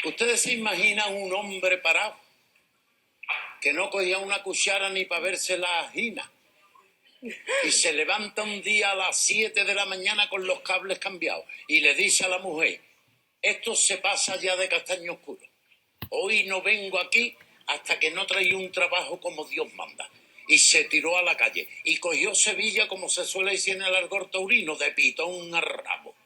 ¿Ustedes se imaginan un hombre parado que no cogía una cuchara ni para verse la ajina y se levanta un día a las 7 de la mañana con los cables cambiados y le dice a la mujer: esto se pasa ya de castaño oscuro, hoy no vengo aquí hasta que no traiga un trabajo como Dios manda? Y se tiró a la calle y cogió Sevilla, como se suele decir en el argot taurino, de pitón a rabo.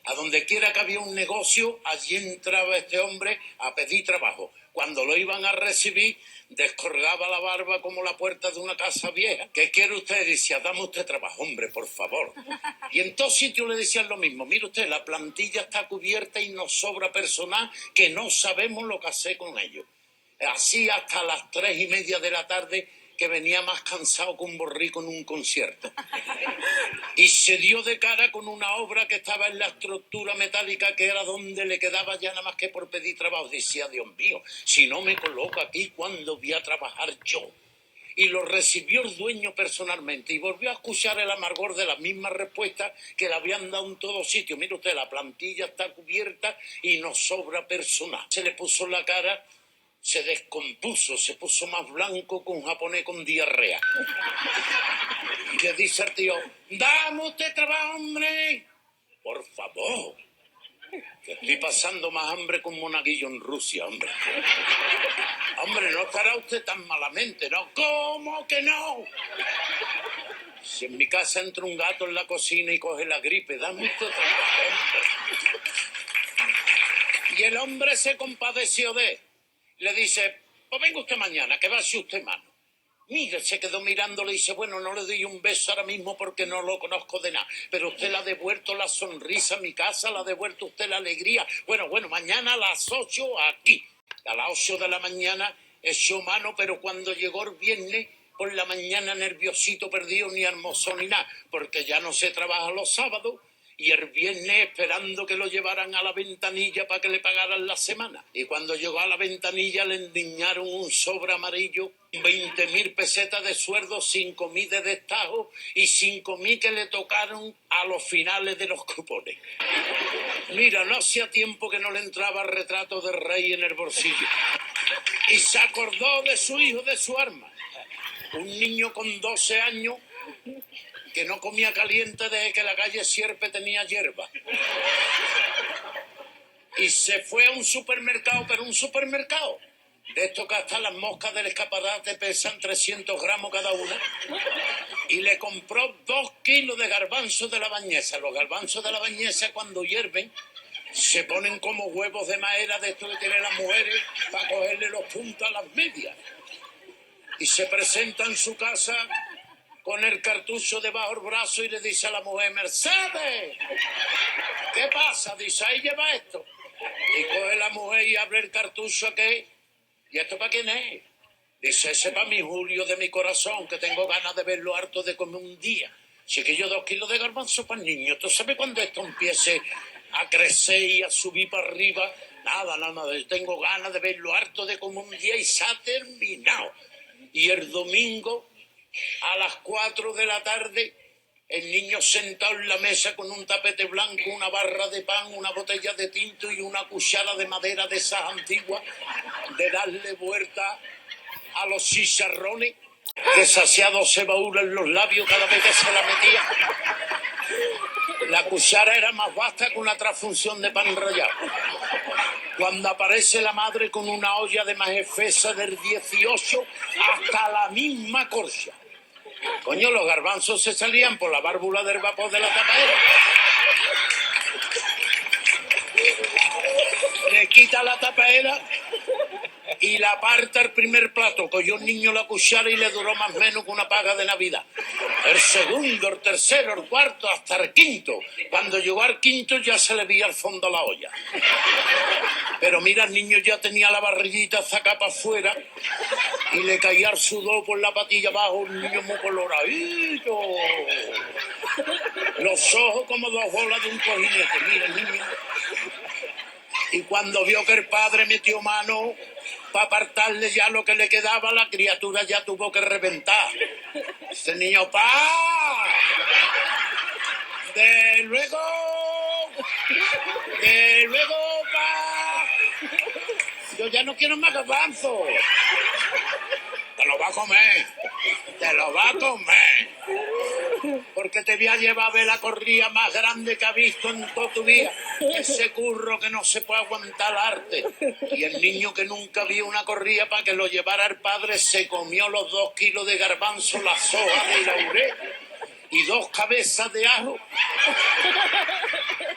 A donde quiera que había un negocio, allí entraba este hombre a pedir trabajo. Cuando lo iban a recibir, descolgaba la barba como la puerta de una casa vieja. ¿Qué quiere usted? Decía: dame usted trabajo, hombre, por favor. Y en todos sitios le decían lo mismo: mire usted, la plantilla está cubierta y nos sobra personal que no sabemos lo que hacer con ellos. Así hasta las 3:30 de la tarde, que venía más cansado que un borrico en un concierto. Y se dio de cara con una obra que estaba en la estructura metálica, que era donde le quedaba ya nada más que por pedir trabajo. Decía: Dios mío, si no me coloco aquí, ¿cuándo voy a trabajar yo? Y lo recibió el dueño personalmente y volvió a escuchar el amargor de las mismas respuestas que le habían dado en todos sitios. Mire usted, la plantilla está cubierta y nos sobra personal. Se le puso la cara, se descompuso, se puso más blanco que un japonés con diarrea. Y le dice al tío: dame usted trabajo, hombre, por favor, que estoy pasando más hambre que un monaguillo en Rusia, hombre. Hombre, no estará usted tan malamente, ¿no? ¿Cómo que no? Si en mi casa entra un gato en la cocina y coge la gripe, dame usted trabajo, hombre. Y el hombre se compadeció de él. Le dice: pues venga usted mañana, que va a ser usted mano. Mire, se quedó mirándole y dice: bueno, no le doy un beso ahora mismo porque no lo conozco de nada, pero usted le ha devuelto la sonrisa a mi casa, le ha devuelto usted la alegría. Bueno, mañana a las 8 aquí. A las 8 de la mañana echó mano, pero cuando llegó el viernes por la mañana, nerviosito, perdido, ni almorzó ni nada, porque ya no se trabaja los sábados. Y el viernes esperando que lo llevaran a la ventanilla para que le pagaran la semana. Y cuando llegó a la ventanilla le endiñaron un sobre amarillo, 20.000 pesetas de sueldo, 5.000 de destajo y 5.000 que le tocaron a los finales de los cupones. Mira, no hacía tiempo que no le entraba el retrato del rey en el bolsillo. Y se acordó de su hijo, de su arma. Un niño con 12 años que no comía caliente desde que la calle Sierpe tenía hierba. Y se fue a un supermercado, pero un supermercado de estos que hasta las moscas del escaparate pesan 300 gramos cada una, y le compró 2 kilos de garbanzos de la Bañeza. Los garbanzos de la Bañeza, cuando hierven, se ponen como huevos de madera de estos que tienen las mujeres para cogerle los puntos a las medias. Y se presenta en su casa con el cartucho debajo del brazo y le dice a la mujer: Mercedes, ¿qué pasa? Dice: ahí lleva esto. Y coge la mujer y abre el cartucho aquel. ¿Y esto para quién es? Dice: ese para mi Julio de mi corazón, que tengo ganas de verlo harto de comer un día. Si que yo 2 kilos de garbanzo para el niño. ¿Tú sabes cuando esto empiece a crecer y a subir para arriba? Nada, tengo ganas de verlo harto de comer un día y se ha terminado. Y el domingo, a las 4 de la tarde, el niño sentado en la mesa con un tapete blanco, una barra de pan, una botella de tinto y una cuchara de madera de esas antiguas, de darle vuelta a los chicharrones, que se hacía 12 baúles en los labios cada vez que se la metía. La cuchara era más vasta que una transfunción de pan rallado. Cuando aparece la madre con una olla de más espesa del 18 hasta la misma corcha. Coño, los garbanzos se salían por la válvula del vapor de la tapadera. Le quita la tapadera y la aparta el primer plato. Cogió el niño la cuchara y le duró más o menos que una paga de Navidad. El segundo, el tercero, el cuarto, hasta el quinto. Cuando llegó al quinto ya se le veía al fondo a la olla. Pero mira, el niño ya tenía la barriguita sacada para afuera y le caía el sudor por la patilla abajo, el niño muy coloradito. Los ojos como 2 bolas de un cojinete, mira el niño. Y cuando vio que el padre metió mano para apartarle ya lo que le quedaba, la criatura ya tuvo que reventar. Ese niño: ¡pa! ¡De luego! ¡De luego, pa! Yo ya no quiero más garbanzo. Te lo va a comer. Te lo va a comer. Porque te voy a llevar a ver la corrida más grande que has visto en toda tu vida. Ese curro que no se puede aguantar el arte. Y el niño que nunca vio una corrida para que lo llevara el padre se comió los 2 kilos de garbanzo, las hojas de laurel y 2 cabezas de ajo.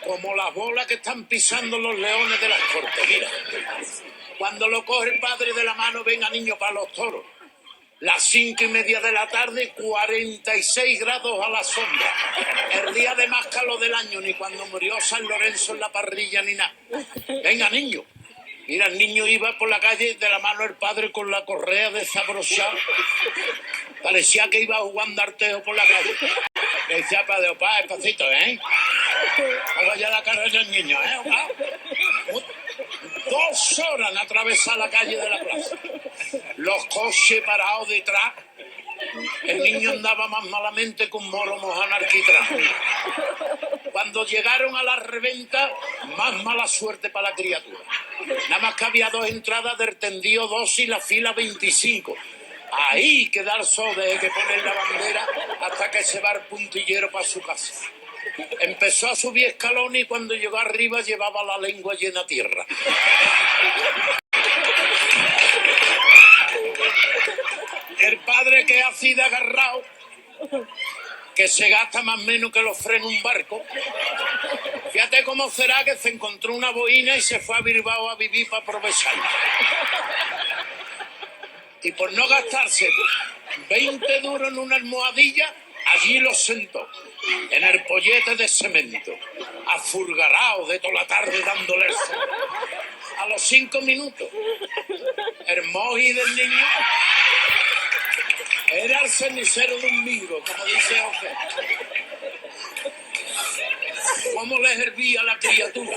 Como las bolas que están pisando los leones de las cortes. Mira, cuando lo coge el padre de la mano, venga niño para los toros. Las 5:30 de la tarde, 46 grados a la sombra. El día de más calor del año, ni cuando murió San Lorenzo en la parrilla ni nada. Venga, niño. Mira, el niño iba por la calle de la mano del padre con la correa desabrochada. Parecía que iba jugando arteo por la calle. Le decía padre, opa, despacito, ¿eh? Haga ya la cara del niño, ¿eh, opa? 2 horas en atravesar la calle de la plaza. Los coches parados detrás. El niño andaba más malamente que un moro mojado alquitrán. Cuando llegaron a la reventa, más mala suerte para la criatura. Nada más que había 2 entradas del tendido 2 y la fila 25. Ahí queda el sol de que poner la bandera hasta que se va el puntillero para su casa. Empezó a subir escalones y cuando llegó arriba llevaba la lengua llena de tierra. El padre que ha sido agarrado, que se gasta más o menos que los frenos un barco. Fíjate cómo será que se encontró una boina y se fue a Bilbao a vivir para aprovecharla. Y por no gastarse 20 duros en una almohadilla, allí los sentó, en el pollete de cemento, afurgarao de toda la tarde dándole el sol. A los 5 minutos, el moji del niño era el cenicero de un migro, como dice José. ¿Cómo le hervía a la criatura?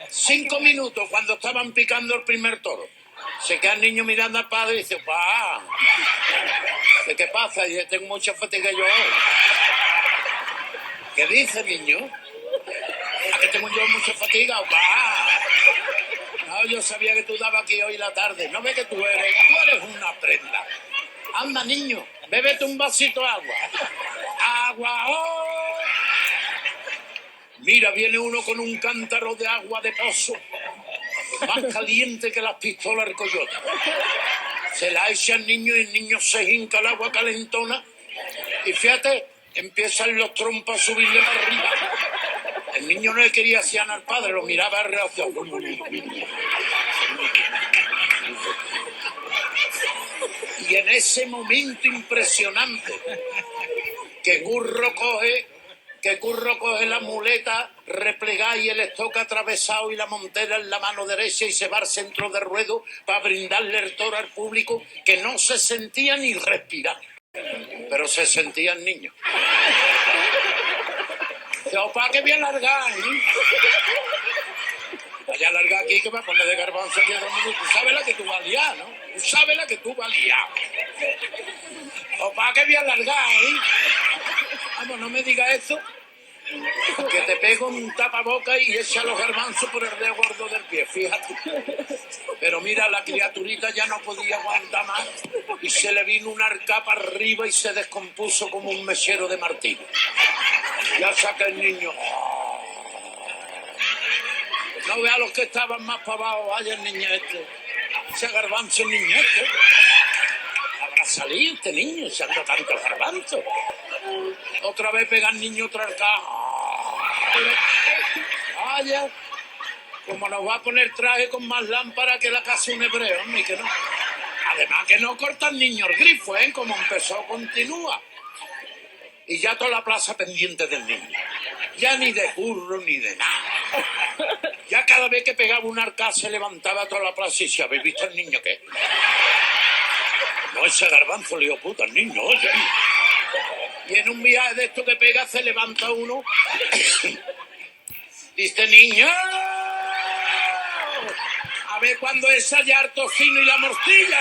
5 minutos, cuando estaban picando el primer toro. Se queda el niño mirando al padre y dice, pa, ¿qué pasa? Y dice, tengo mucha fatiga yo hoy. ¿Qué dice, niño? ¿A que tengo yo mucha fatiga? Pa. No, yo sabía que tú dabas aquí hoy la tarde. No ve que tú eres una prenda. Anda, niño, bébete un vasito de agua. ¡Agua! ¡Oh! Mira, viene uno con un cántaro de agua de pozo, más caliente que las pistolas del coyote. Se la echa al niño y el niño se hinca el agua calentona. Y fíjate, empiezan los trompos a subirle para arriba. El niño no le quería hacer al padre, lo miraba a reacción. Y en ese momento impresionante, que Curro coge la muleta replegada y el estoque atravesado y la montera en la mano derecha y se va al centro de ruedo para brindarle el toro al público, que no se sentía ni respirar, pero se sentía el niño. Dice, opa, que voy a largar, ¿eh? Vaya a largar aquí que va a poner de garbanzo aquí a 2 minutos. Tú sabes la que tú valías, ¿no? Tú sabes la que tú valías. Opa, que voy a largar, ¿eh? Vamos, no me digas eso, que te pego un tapaboca y echa los garbanzos por el dedo gordo del pie, fíjate. Pero mira, la criaturita ya no podía aguantar más y se le vino una arca para arriba y se descompuso como un mechero de martillo. Ya saca el niño. No vea los que estaban más para abajo, vaya el niñete. Ese garbanzo niñete. Habrá salido este niño echando tanto garbanzo. Otra vez pega al niño otra arca. Vaya, como nos va a poner traje con más lámpara que la casa de un hebreo, hombre, que no. Además que no corta el niño el grifo, ¿eh? Como empezó, continúa. Y ya toda la plaza pendiente del niño. Ya ni de curro ni de nada. Ya cada vez que pegaba un arca se levantaba toda la plaza y decía, ¿habéis visto al niño qué? No, ese garbanzo le dio puta al niño, oye. Y en un viaje de esto que pega se levanta uno. Dice, niño, a ver cuándo es hallar tocino y la morcilla.